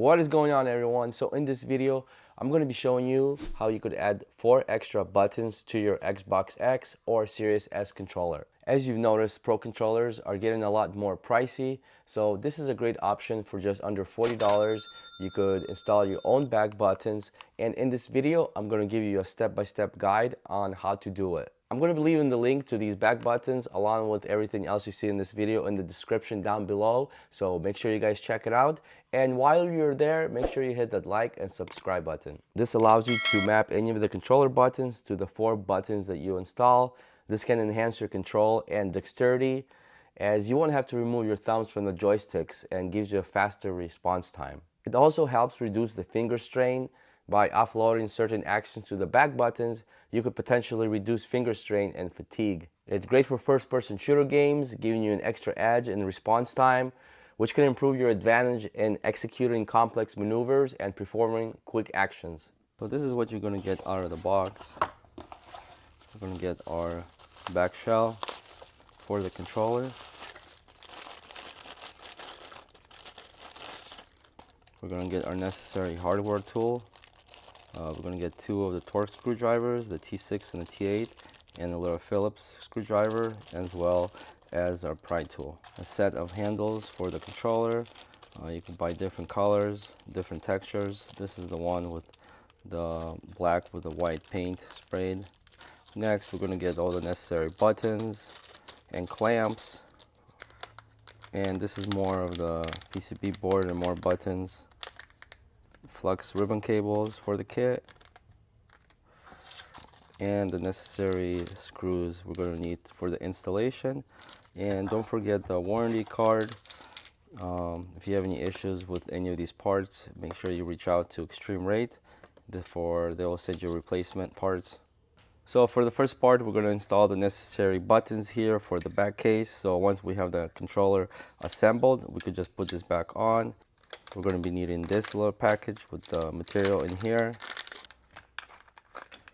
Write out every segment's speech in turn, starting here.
What is going on, everyone? So in this video I'm going to be showing you how you could add 4 extra buttons to your Xbox X or Series S controller. As you've noticed, Pro controllers are getting a lot more pricey, so this is a great option. For just under $40 you could install your own back buttons, and in this video I'm going to give you a step-by-step guide on how to do it. I'm going to be leaving the link to these back buttons along with everything else you see in this video in the description down below, so make sure you guys check it out. And while you're there, make sure you hit that like and subscribe button. This allows you to map any of the controller buttons to the 4 buttons that you install. This can enhance your control and dexterity, as you won't have to remove your thumbs from the joysticks, and gives you a faster response time. It also helps reduce the finger strain. By offloading certain actions to the back buttons, you could potentially reduce finger strain and fatigue. It's great for first-person shooter games, giving you an extra edge in response time, which can improve your advantage in executing complex maneuvers and performing quick actions. So this is what you're going to get out of the box. We're going to get our back shell for the controller. We're going to get our necessary hardware tool. We're going to get 2 of the Torx screwdrivers, the T6 and the T8, and a little Phillips screwdriver, as well as our pry tool. A set of handles for the controller. You can buy different colors, different textures. This is the one with the black with the white paint sprayed. Next, we're going to get all the necessary buttons and clamps. And this is more of the PCB board and more buttons. Flux ribbon cables for the kit, and the necessary screws we're going to need for the installation. And don't forget the warranty card. If you have any issues with any of these parts, make sure you reach out to Extreme Rate, before they will send you replacement parts. So for the first part, we're going to install the necessary buttons here for the back case. So once we have the controller assembled, we could just put this back on. We're going to be needing this little package with the material in here.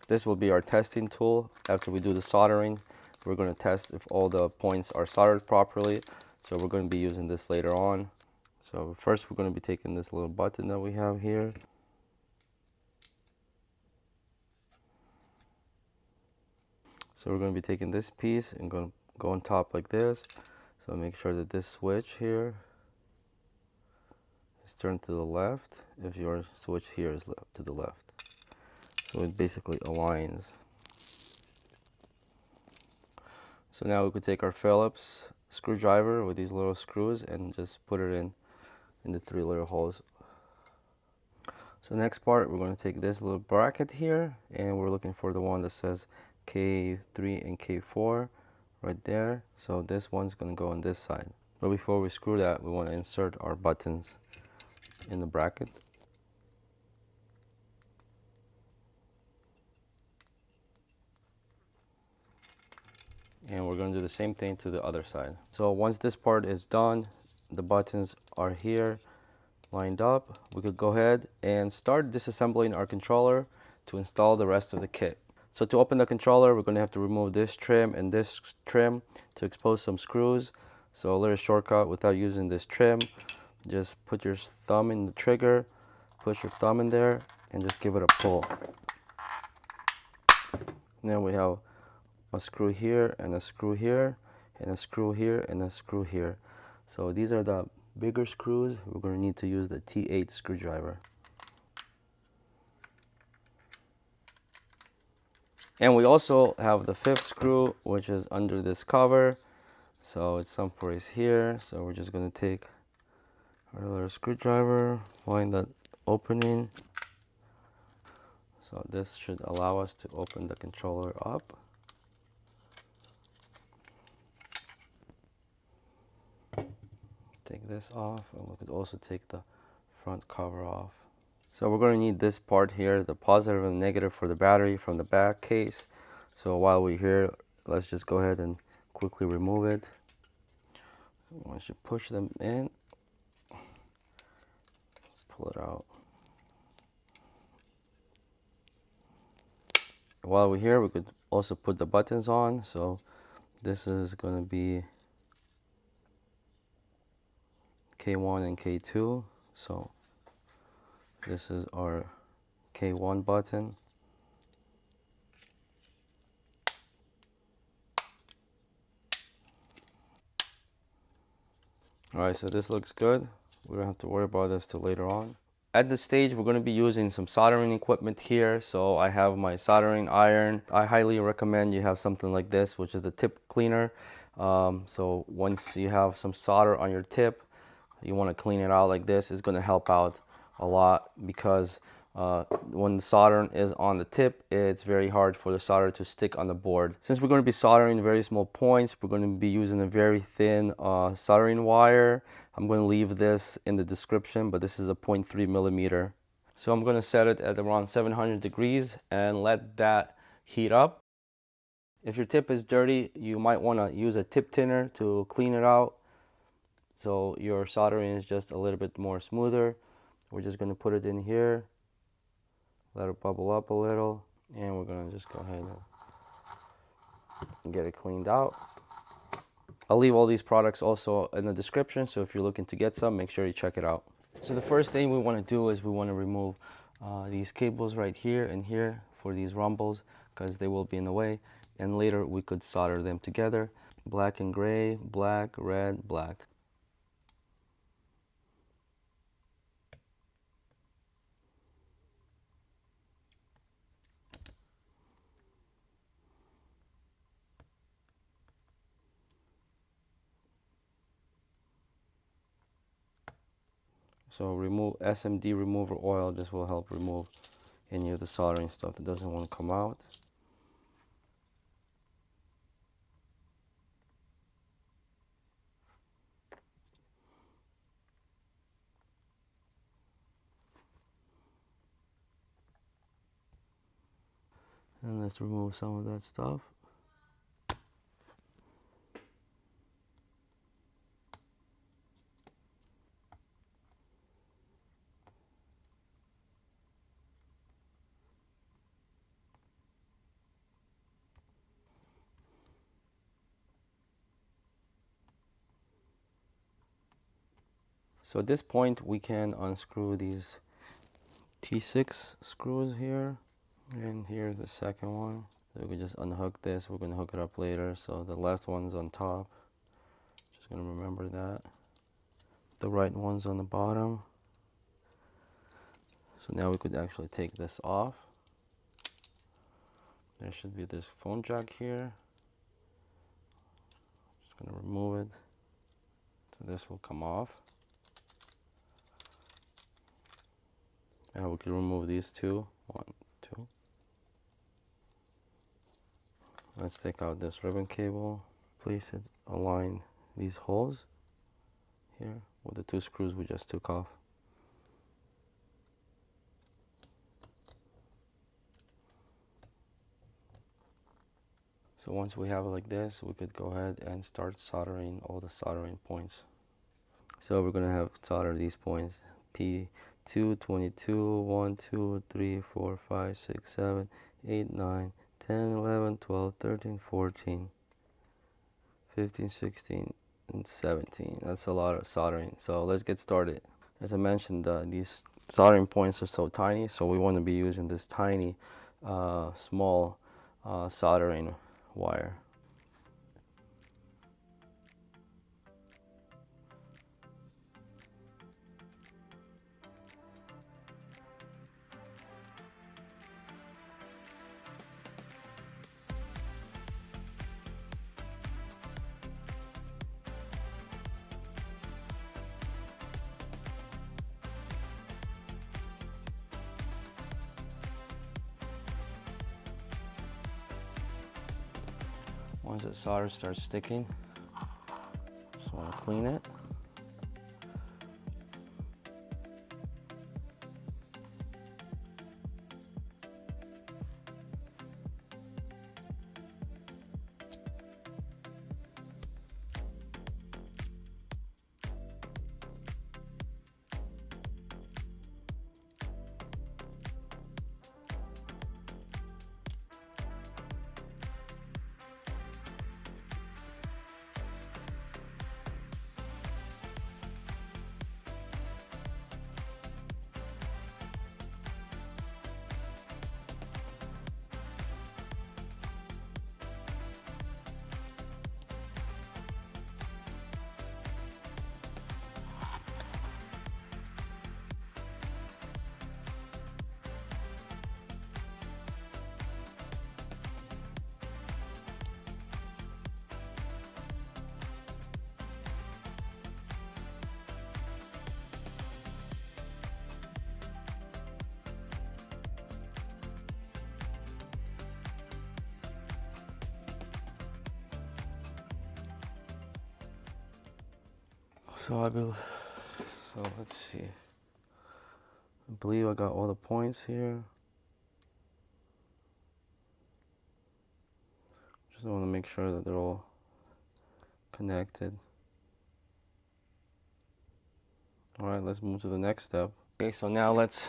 This will be our testing tool. After we do the soldering, we're going to test if all the points are soldered properly. So we're going to be using this later on. So first we're going to be taking this little button that we have here. So we're going to be taking this piece and going to go on top like this. So make sure that this switch here is turned to the left if your switch here is to the left. So it basically aligns. So now we could take our Phillips screwdriver with these little screws and just put it in the 3 little holes. So next part, we're going to take this little bracket here, and we're looking for the one that says K3 and K4 right there. So this one's going to go on this side. But before we screw that, we want to insert our buttons in the bracket. And we're going to do the same thing to the other side. So once this part is done, the buttons are here lined up, we could go ahead and start disassembling our controller to install the rest of the kit. So to open the controller, we're going to have to remove this trim and this trim to expose some screws. So a little shortcut without using this trim, just put your thumb in the trigger, push your thumb in there, and just give it a pull. Then we have a screw here and a screw here and a screw here and a screw here. So these are the bigger screws. We're going to need to use the T8 screwdriver. And we also have the 5th screw, which is under this cover. So it's someplace here. So we're just going to take our little screwdriver, find that opening. So this should allow us to open the controller up. Take this off, and we could also take the front cover off. So we're going to need this part here, the positive and negative for the battery from the back case. So while we're here, let's just go ahead and quickly remove it. Once you push them in, pull it out. While we're here, we could also put the buttons on. So this is going to be K1 and K2. So This is our K1 button. Alright, so this looks good. We don't have to worry about this till later on. At this stage, we're going to be using some soldering equipment here. So I have my soldering iron. I highly recommend you have something like this, which is the tip cleaner. So once you have some solder on your tip, you want to clean it out like this. It's going to help out a lot because when the soldering is on the tip, it's very hard for the solder to stick on the board. Since we're going to be soldering very small points, we're going to be using a very thin soldering wire. I'm going to leave this in the description, but this is a 0.3 millimeter. So I'm going to set it at around 700 degrees and let that heat up. If your tip is dirty, you might want to use a tip thinner to clean it out, so your soldering is just a little bit more smoother. We're just going to put it in here, let it bubble up a little, and we're going to just go ahead and get it cleaned out. I'll leave all these products also in the description, so if you're looking to get some, make sure you check it out. So the first thing we want to do is we want to remove these cables right here and here for these rumbles, because they will be in the way, and later we could solder them together. Black and gray, black, red, black. So remove SMD remover oil. This will help remove any of the soldering stuff that doesn't want to come out. And let's remove some of that stuff. So at this point, we can unscrew these T6 screws here. And here's the second one. So we can just unhook this. We're going to hook it up later. So the left one's on top. Just going to remember that. The right one's on the bottom. So now we could actually take this off. There should be this phone jack here. Just going to remove it. So this will come off. Now we can remove these two. 1, 2. Let's take out this ribbon cable. Place it, align these holes here with the 2 screws we just took off. So once we have it like this, we could go ahead and start soldering all the soldering points. So we're going to have solder these points: P2, 22, 1, 2, 3, 4, 5, 6, 7, 8, 9, 10, 11, 12, 13, 14, 15, 16, and 17. That's a lot of soldering. So let's get started. As I mentioned, these soldering points are so tiny, so we want to be using this tiny, small soldering wire. Once the solder starts sticking, just want to clean it. So let's see. I believe I got all the points here. Just want to make sure that they're all connected. All right, let's move to the next step. Okay, so now let's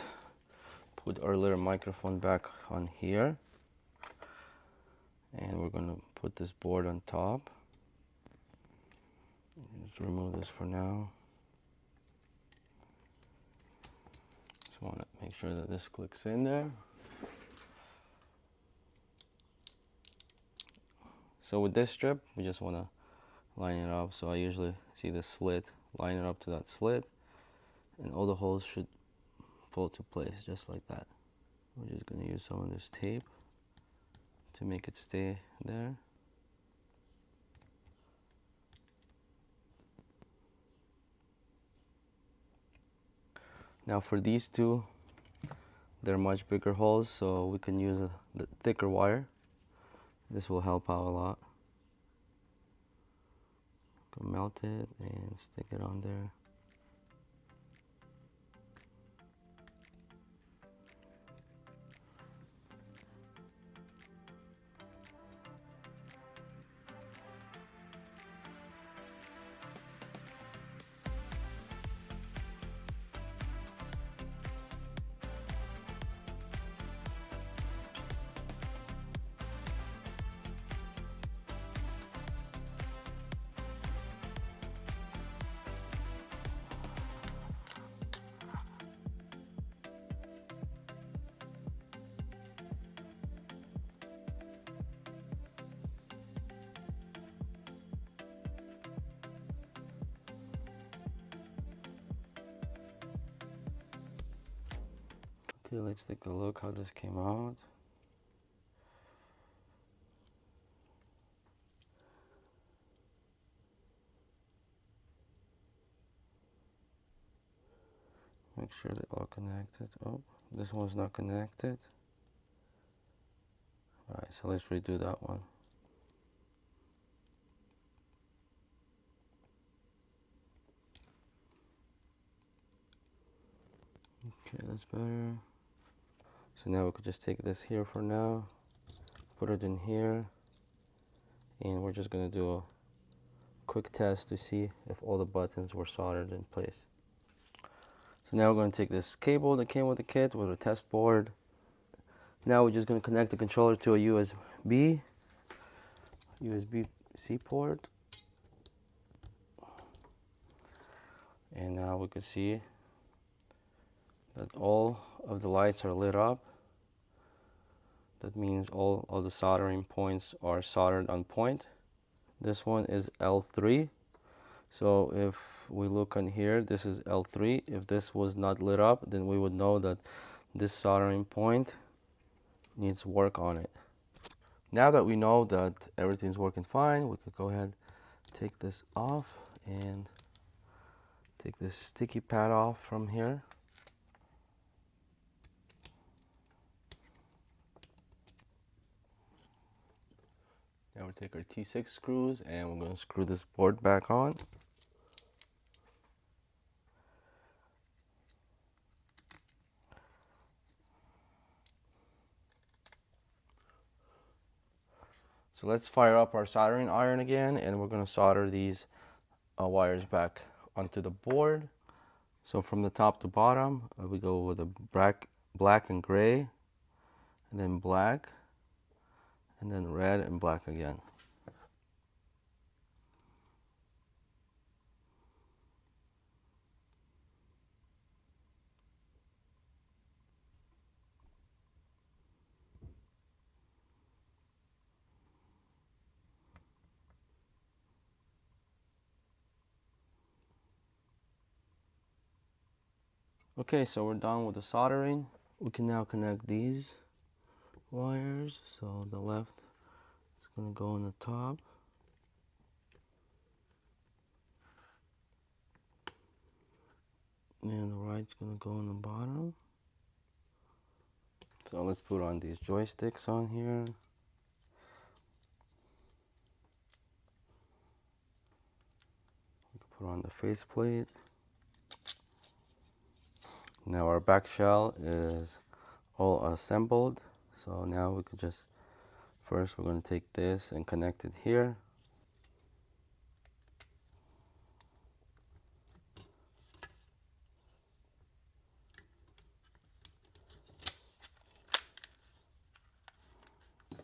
put our little microphone back on here. And we're gonna put this board on top. Just remove this for now. Just want to make sure that this clicks in there. So with this strip, we just want to line it up. So I usually see the slit, line it up to that slit, and all the holes should fall to place just like that. We're just going to use some of this tape to make it stay there. Now for these two, they're much bigger holes, so we can use the thicker wire. This will help out a lot. Melt it and stick it on there. Okay, let's take a look how this came out. Make sure they're all connected. Oh, this one's not connected. Alright, so let's redo that one. Okay, that's better. So now we could just take this here for now, put it in here, and we're just gonna do a quick test to see if all the buttons were soldered in place. So now we're going to take this cable that came with the kit with a test board. Now we're just going to connect the controller to a USB-C port. And now we can see that all of the lights are lit up. That means all of the soldering points are soldered on point. This one is L3. So if we look on here, this is L3. If this was not lit up, then we would know that this soldering point needs work on it. Now that we know that everything's working fine, we could go ahead, take this off and take this sticky pad off from here. Now we'll take our T6 screws and we're going to screw this board back on. So let's fire up our soldering iron again, and we're going to solder these wires back onto the board. So from the top to bottom, we go with a black and gray, and then black, and then red and black again. Okay, so we're done with the soldering. We can now connect these wires. So the left is going to go on the top. And the right's going to go on the bottom. So let's put on these joysticks on here. We can Put on the faceplate. Now our back shell is all assembled. So now we could just, first we're going to take this and connect it here.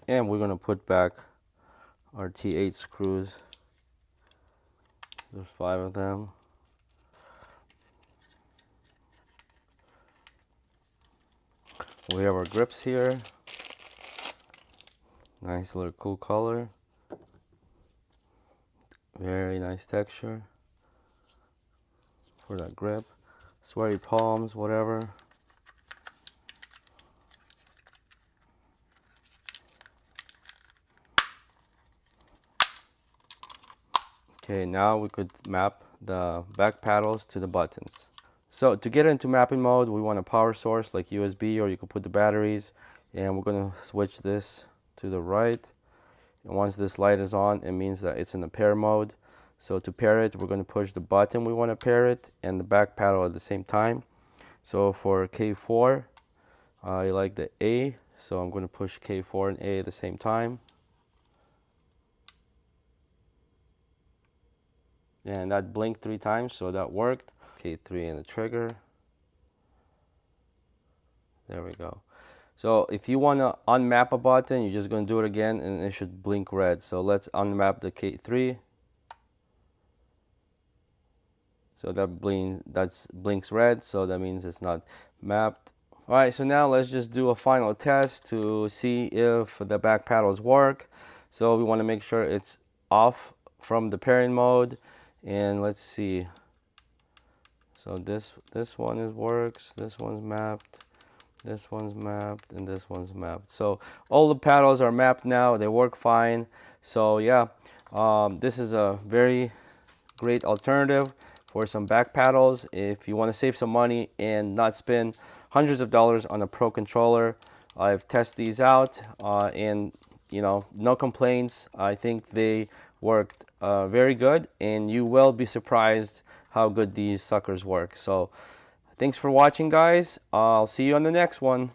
And we're going to put back our T8 screws. There's 5 of them. We have our grips here. Nice little cool color. Very nice texture for that grip. Sweaty palms, whatever. Okay, now we could map the back paddles to the buttons. So to get into mapping mode, we want a power source like USB, or you could put the batteries, and we're going to switch this to the right. And once this light is on, it means that it's in the pair mode. So to pair it, we're going to push the button we want to pair it and the back paddle at the same time. So for K4, I like the A, so I'm going to push K4 and A at the same time. And that blinked 3 times, so that worked. K3 and the trigger. There we go. So if you want to unmap a button, you're just going to do it again and it should blink red. So let's unmap the K3. So that blinks red, so that means it's not mapped. All right, so now let's just do a final test to see if the back paddles work. So we want to make sure it's off from the pairing mode, and let's see. So this one works, this one's mapped, this one's mapped, and this one's mapped. So all the paddles are mapped now, they work fine. So yeah, this is a very great alternative for some back paddles if you want to save some money and not spend hundreds of dollars on a pro controller. I've tested these out and you know, no complaints. I think they worked very good, and you will be surprised how good these suckers work. So thanks for watching, guys. I'll see you on the next one.